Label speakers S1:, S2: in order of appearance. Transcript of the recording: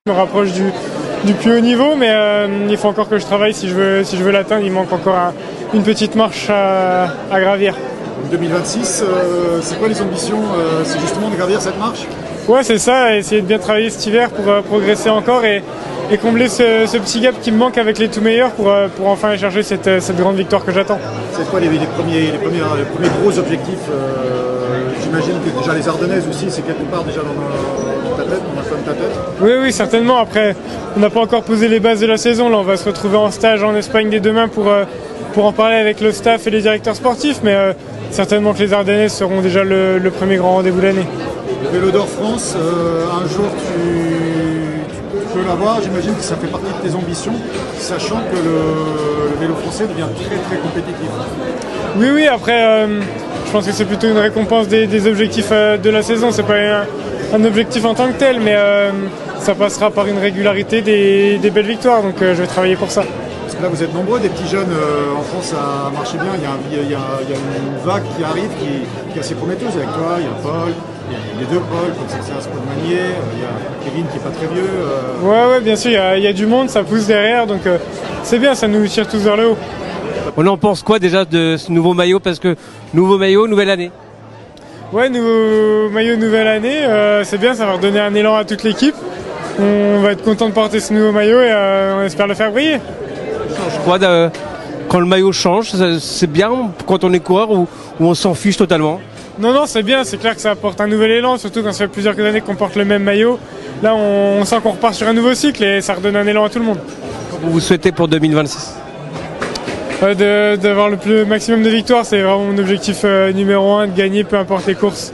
S1: Je me rapproche du plus haut niveau, mais il faut encore que je travaille si je veux l'atteindre. Il manque encore une petite marche à gravir.
S2: 2026, c'est quoi les ambitions? C'est justement de gravir cette marche?
S1: Ouais, c'est ça, essayer de bien travailler cet hiver pour progresser encore et combler ce petit gap qui me manque avec les tout meilleurs pour enfin aller chercher cette grande victoire que j'attends.
S2: C'est quoi les premiers gros objectifs? J'imagine que déjà les Ardennaises aussi, c'est quelque part déjà dans ta tête, dans la de ta tête.
S1: Oui, certainement. Après, on n'a pas encore posé les bases de la saison. Là, on va se retrouver en stage en Espagne dès demain pour en parler avec le staff et les directeurs sportifs, mais certainement que les Ardennaises seront déjà le premier grand rendez-vous de l'année.
S2: Le Vélo d'Or France, un jour tu peux l'avoir, j'imagine que ça fait partie de tes ambitions, sachant que le vélo français devient très très compétitif.
S1: Oui, après, je pense que c'est plutôt une récompense des objectifs de la saison. C'est pas un objectif en tant que tel, mais ça passera par une régularité, des belles victoires, donc je vais travailler pour ça.
S2: Parce que là, vous êtes nombreux, des petits jeunes en France à marcher bien. Il y a une vague qui arrive qui est assez prometteuse avec toi. Il y a Paul, il y a les deux Paul, comme ça c'est un spot manier. Il y a Kevin qui n'est pas très vieux.
S1: Ouais, bien sûr, il y a du monde, ça pousse derrière, donc c'est bien, ça nous tire tous vers le haut.
S3: On en pense quoi déjà de ce nouveau maillot? Parce que nouveau maillot, nouvelle année.
S1: Ouais, nouveau maillot, nouvelle année, c'est bien, ça va redonner un élan à toute l'équipe. On va être content de porter ce nouveau maillot et on espère le faire briller.
S3: Je crois quand le maillot change, c'est bien quand on est coureur ou on s'en fiche totalement?
S1: Non, c'est bien, c'est clair que ça apporte un nouvel élan, surtout quand ça fait plusieurs années qu'on porte le même maillot. Là, on sent qu'on repart sur un nouveau cycle et ça redonne un élan à tout le monde.
S3: Vous souhaitez pour 2026?
S1: D'avoir le maximum de victoires, c'est vraiment mon objectif numéro 1, de gagner peu importe les courses.